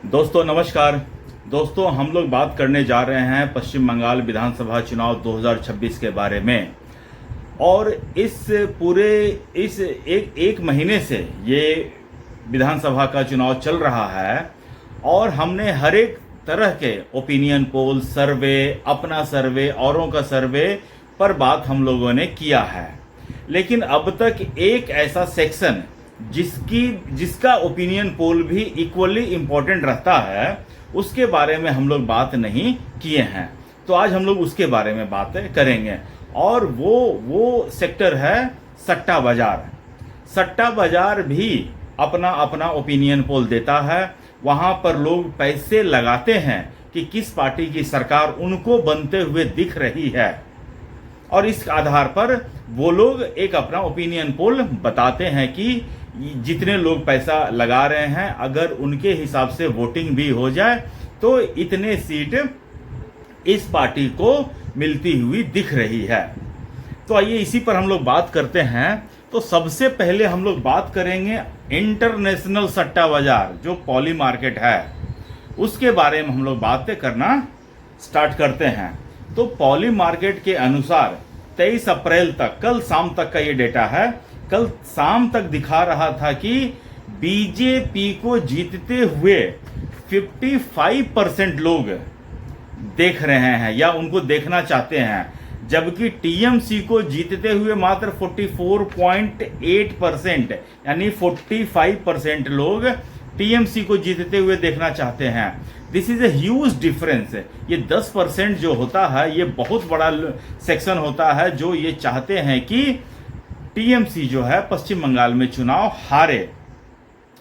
दोस्तों नमस्कार। दोस्तों हम लोग बात करने जा रहे हैं पश्चिम बंगाल विधानसभा चुनाव 2026 के बारे में। और इस पूरे एक महीने से ये विधानसभा का चुनाव चल रहा है और हमने हर एक तरह के ओपिनियन पोल, सर्वे, अपना सर्वे, औरों का सर्वे पर बात हम लोगों ने किया है। लेकिन अब तक एक ऐसा सेक्शन जिसका ओपिनियन पोल भी इक्वली इम्पोर्टेंट रहता है उसके बारे में हम लोग बात नहीं किए हैं। तो आज हम लोग उसके बारे में बात करेंगे और वो सेक्टर है सट्टा बाजार। सट्टा बाजार भी अपना अपना ओपिनियन पोल देता है। वहाँ पर लोग पैसे लगाते हैं कि किस पार्टी की सरकार उनको बनते हुए दिख रही है और इस आधार पर वो लोग एक अपना ओपिनियन पोल बताते हैं कि जितने लोग पैसा लगा रहे हैं अगर उनके हिसाब से वोटिंग भी हो जाए तो इतने सीट इस पार्टी को मिलती हुई दिख रही है। तो आइए इसी पर हम लोग बात करते हैं। तो सबसे पहले हम लोग बात करेंगे इंटरनेशनल सट्टा बाजार जो पॉली मार्केट है उसके बारे में हम लोग बातें करना स्टार्ट करते हैं। तो पॉली मार्केट के अनुसार 23 अप्रैल तक, कल शाम तक का ये डेटा है, कल शाम तक दिखा रहा था कि बीजेपी को जीतते हुए 55% लोग देख रहे हैं या उनको देखना चाहते हैं, जबकि टीएमसी को जीतते हुए मात्र 44.8% यानी 45% लोग टीएमसी को जीतते हुए देखना चाहते हैं। This is a huge difference. ये 10% जो होता है ये बहुत बड़ा सेक्शन होता है जो ये चाहते हैं कि टीएमसी जो है पश्चिम बंगाल में चुनाव हारे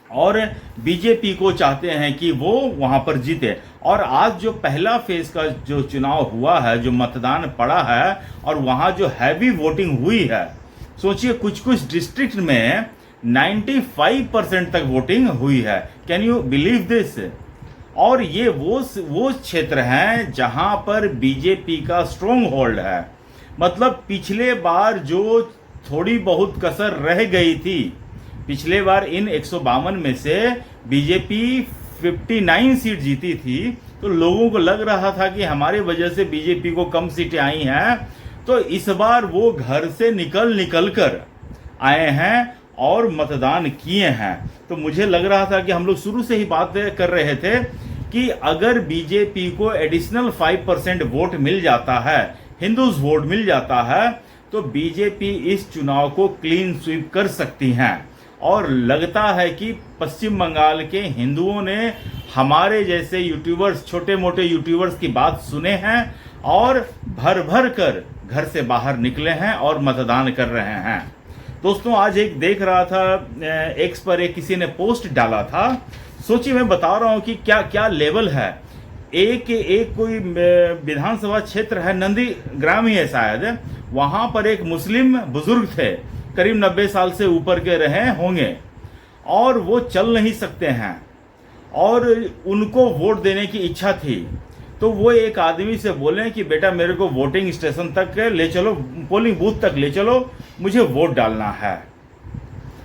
और बीजेपी को चाहते हैं कि वो वहां पर जीते। और आज जो पहला फेज का जो चुनाव हुआ है, जो मतदान पड़ा है और वहां जो हैवी वोटिंग हुई है, सोचिए कुछ कुछ डिस्ट्रिक्ट में 95% तक वोटिंग हुई है। Can you believe this? और ये वो क्षेत्र हैं जहां पर बीजेपी का स्ट्रॉन्ग होल्ड है। मतलब पिछले बार जो थोड़ी बहुत कसर रह गई थी, पिछले बार इन 152 में से बीजेपी 59 सीट जीती थी, तो लोगों को लग रहा था कि हमारी वजह से बीजेपी को कम सीटें आई हैं। तो इस बार वो घर से निकल कर आए हैं और मतदान किए हैं। तो मुझे लग रहा था कि हम लोग शुरू से ही बात कर रहे थे कि अगर बीजेपी को एडिशनल 5% वोट मिल जाता है, हिंदूज वोट मिल जाता है, तो बीजेपी इस चुनाव को क्लीन स्वीप कर सकती हैं। और लगता है कि पश्चिम बंगाल के हिंदुओं ने हमारे जैसे यूट्यूबर्स, छोटे मोटे यूट्यूबर्स की बात सुने हैं और भर भर कर घर से बाहर निकले हैं और मतदान कर रहे हैं। दोस्तों आज एक देख रहा था एक्स पर एक किसी ने पोस्ट डाला था। सोचिए, मैं बता रहा हूं कि क्या क्या लेवल है। एक कोई विधानसभा क्षेत्र है, नंदी ग्राम ही है शायद, वहां पर एक मुस्लिम बुजुर्ग थे, करीब 90 साल से ऊपर के रहे होंगे और वो चल नहीं सकते हैं और उनको वोट देने की इच्छा थी। तो वो एक आदमी से बोले कि बेटा मेरे को वोटिंग स्टेशन तक ले चलो, पोलिंग बूथ तक ले चलो, मुझे वोट डालना है।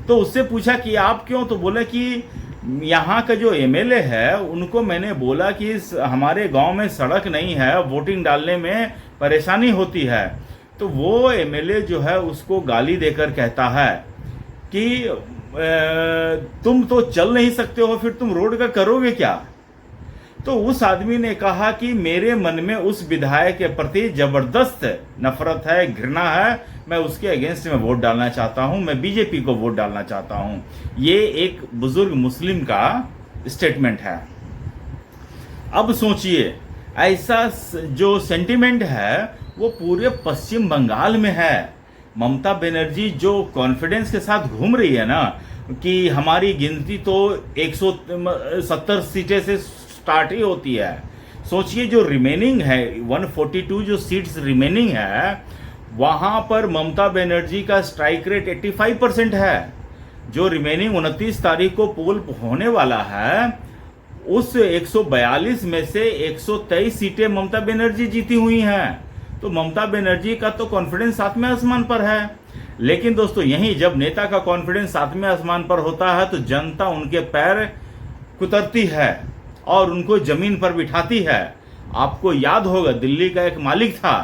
तो उससे पूछा कि आप क्यों? तो बोले कि यहाँ का जो एमएलए है उनको मैंने बोला कि हमारे गांव में सड़क नहीं है, वोटिंग डालने में परेशानी होती है। तो वो एमएलए जो है उसको गाली देकर कहता है कि तुम तो चल नहीं सकते हो, फिर तुम रोड का करोगे क्या? तो उस आदमी ने कहा कि मेरे मन में उस विधायक के प्रति जबरदस्त नफरत है, घृणा है, मैं उसके अगेंस्ट में वोट डालना चाहता हूं, मैं बीजेपी को वोट डालना चाहता हूं। ये एक बुजुर्ग मुस्लिम का स्टेटमेंट है। अब सोचिए, ऐसा जो सेंटिमेंट है वो पूरे पश्चिम बंगाल में है। ममता बनर्जी जो कॉन्फिडेंस के साथ घूम रही है ना कि हमारी गिनती तो 170 सीटें से स्टार्ट ही होती है। सोचिए जो रिमेनिंग है 142 जो सीट्स रिमेनिंग है, वहां पर ममता बनर्जी का स्ट्राइक रेट 85% है। जो रिमेनिंग 29 तारीख को पोल होने वाला है, उस 142 में से 123 सीटें ममता बनर्जी जीती हुई हैं। तो ममता बनर्जी का तो कॉन्फिडेंस सातवें आसमान पर है। लेकिन दोस्तों यहीं जब नेता का कॉन्फिडेंस सातवें आसमान पर होता है तो जनता उनके पैर कुतरती है और उनको जमीन पर बिठाती है। आपको याद होगा दिल्ली का एक मालिक था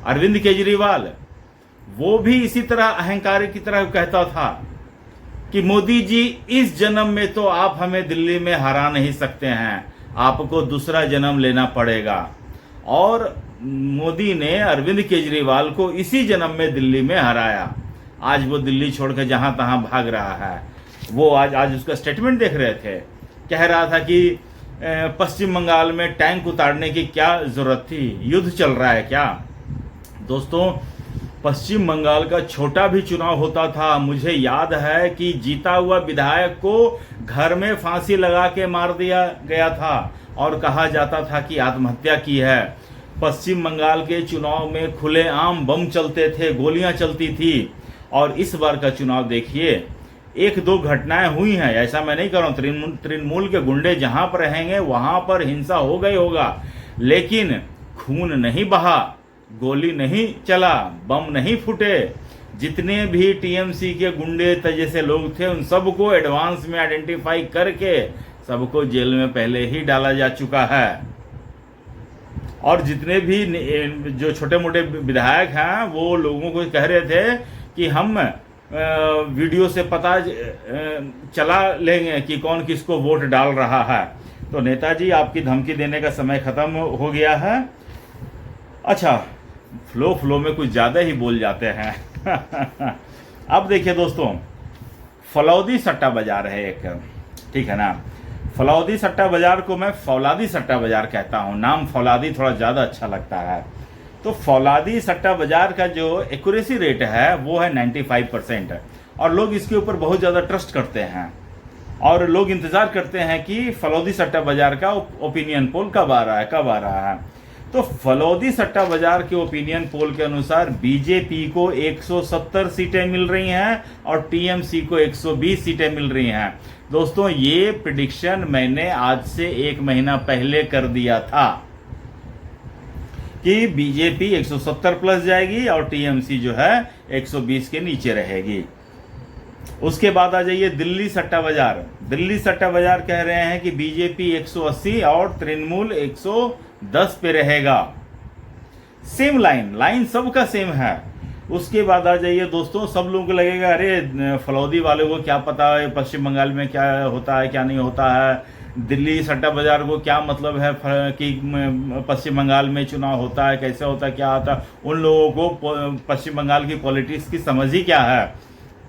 अरविंद केजरीवाल, वो भी इसी तरह अहंकार की तरह कहता था कि मोदी जी इस जन्म में तो आप हमें दिल्ली में हरा नहीं सकते हैं, आपको दूसरा जन्म लेना पड़ेगा। और मोदी ने अरविंद केजरीवाल को इसी जन्म में दिल्ली में हराया। आज वो दिल्ली छोड़कर जहां तहां भाग रहा है। वो आज उसका स्टेटमेंट देख रहे थे, कह रहा था कि पश्चिम बंगाल में टैंक उतारने की क्या जरूरत थी, युद्ध चल रहा है क्या। दोस्तों, पश्चिम बंगाल का छोटा भी चुनाव होता था, मुझे याद है कि जीता हुआ विधायक को घर में फांसी लगा के मार दिया गया था और कहा जाता था कि आत्महत्या की है। पश्चिम बंगाल के चुनाव में खुलेआम बम चलते थे, गोलियां चलती थी। और इस बार का चुनाव देखिए, एक दो घटनाएं हुई हैं, ऐसा मैं नहीं कर रहा हूं, तृणमूल के गुंडे जहां पर रहेंगे वहां पर हिंसा हो गई होगा, लेकिन खून नहीं बहा, गोली नहीं चला, बम नहीं फूटे। जितने भी टीएमसी के गुंडे जैसे लोग थे उन सबको एडवांस में आइडेंटिफाई करके सबको जेल में पहले ही डाला जा चुका है। और जितने भी जो छोटे मोटे विधायक हैं वो लोगों को कह रहे थे कि हम वीडियो से पता चला लेंगे कि कौन किसको वोट डाल रहा है। तो नेताजी, आपकी धमकी देने का समय खत्म हो गया है। अच्छा, फ्लो में कुछ ज़्यादा ही बोल जाते हैं। अब देखिए दोस्तों, फलौदी सट्टा बाजार है एक, ठीक है ना। फलौदी सट्टा बाजार को मैं फौलादी सट्टा बाजार कहता हूँ, नाम फौलादी थोड़ा ज़्यादा अच्छा लगता है। तो फौलादी सट्टा बाजार का जो एक्यूरेसी रेट है वो है 95% और लोग इसके ऊपर बहुत ज़्यादा ट्रस्ट करते हैं और लोग इंतज़ार करते हैं कि फलौदी सट्टा बाजार का ओपिनियन पोल कब आ रहा है। तो फलौदी सट्टा बाजार के ओपिनियन पोल के अनुसार बीजेपी को 170 सीटें मिल रही हैं और टीएमसी को 120 सीटें मिल रही हैं। दोस्तों, ये प्रेडिक्शन मैंने आज से 1 महीना पहले कर दिया था कि बीजेपी 170 प्लस जाएगी और टीएमसी जो है 120 के नीचे रहेगी। उसके बाद आ जाइए दिल्ली सट्टा बाजार। दिल्ली सट्टा बाजार कह रहे हैं कि बीजेपी 180 और तृणमूल 110 पे रहेगा। सेम लाइन सबका सेम है। उसके बाद आ जाइए दोस्तों, सब लोगों को लगेगा अरे फलौदी वाले को क्या पता है पश्चिम बंगाल में क्या होता है क्या नहीं होता है, दिल्ली सट्टा बाजार को क्या मतलब है कि पश्चिम बंगाल में चुनाव होता है, कैसे होता है, क्या होता है। उन लोगों को पश्चिम बंगाल की पॉलिटिक्स की समझ ही क्या है।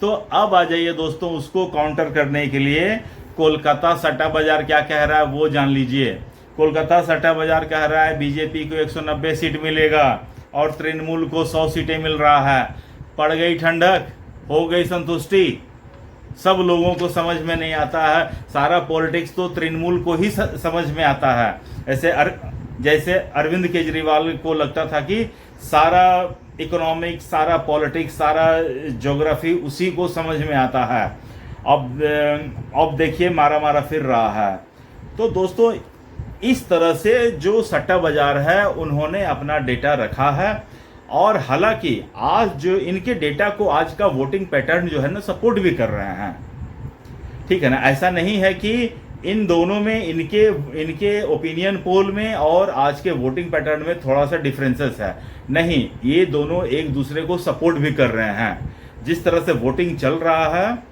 तो अब आ जाइए दोस्तों, उसको काउंटर करने के लिए कोलकाता सट्टा बाजार क्या कह रहा है वो जान लीजिए। कोलकाता सट्टा बाजार कह रहा है बीजेपी को 190 सीट मिलेगा और तृणमूल को 100 सीटें मिल रहा है। पड़ गई ठंडक, हो गई संतुष्टि। सब लोगों को समझ में नहीं आता है, सारा पॉलिटिक्स तो तृणमूल को ही समझ में आता है। जैसे अरविंद केजरीवाल को लगता था कि सारा इकोनॉमिक्स, सारा पॉलिटिक्स, सारा ज्योग्राफी उसी को समझ में आता है। अब देखिए मारा फिर रहा है। तो दोस्तों, इस तरह से जो सट्टा बाजार है उन्होंने अपना डेटा रखा है और हालांकि आज जो इनके डेटा को आज का वोटिंग पैटर्न जो है ना सपोर्ट भी कर रहे हैं, ठीक है ना। ऐसा नहीं है कि इन दोनों में इनके ओपिनियन पोल में और आज के वोटिंग पैटर्न में थोड़ा सा डिफरेंसेस है, नहीं, ये दोनों एक दूसरे को सपोर्ट भी कर रहे हैं। जिस तरह से वोटिंग चल रहा है,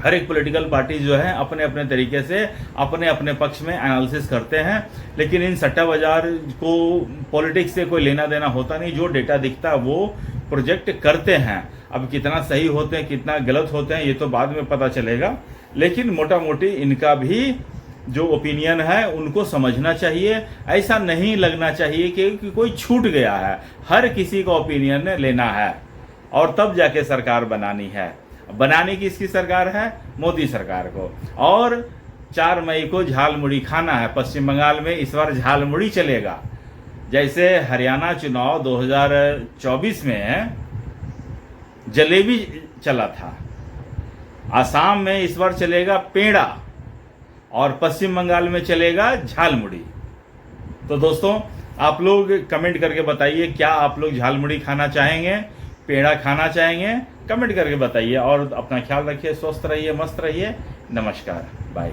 हर एक पॉलिटिकल पार्टी जो है अपने अपने तरीके से अपने अपने पक्ष में एनालिसिस करते हैं, लेकिन इन सट्टा बाजार को पॉलिटिक्स से कोई लेना देना होता नहीं। जो डेटा दिखता है वो प्रोजेक्ट करते हैं। अब कितना सही होते हैं कितना गलत होते हैं ये तो बाद में पता चलेगा, लेकिन मोटा मोटी इनका भी जो ओपिनियन है उनको समझना चाहिए। ऐसा नहीं लगना चाहिए कि कोई छूट गया है। हर किसी का ओपिनियन लेना है और तब जाके सरकार बनानी है। बनाने की इसकी सरकार है मोदी सरकार को। और 4 मई को झालमुड़ी खाना है। पश्चिम बंगाल में इस बार झालमुड़ी चलेगा। जैसे हरियाणा चुनाव 2024 में जलेबी चला था, आसाम में इस बार चलेगा पेड़ा और पश्चिम बंगाल में चलेगा झालमुड़ी। तो दोस्तों, आप लोग कमेंट करके बताइए, क्या आप लोग झालमुड़ी खाना चाहेंगे, पेड़ा खाना चाहेंगे? कमेंट करके बताइए और अपना ख्याल रखिए, स्वस्थ रहिए, मस्त रहिए। नमस्कार, बाय।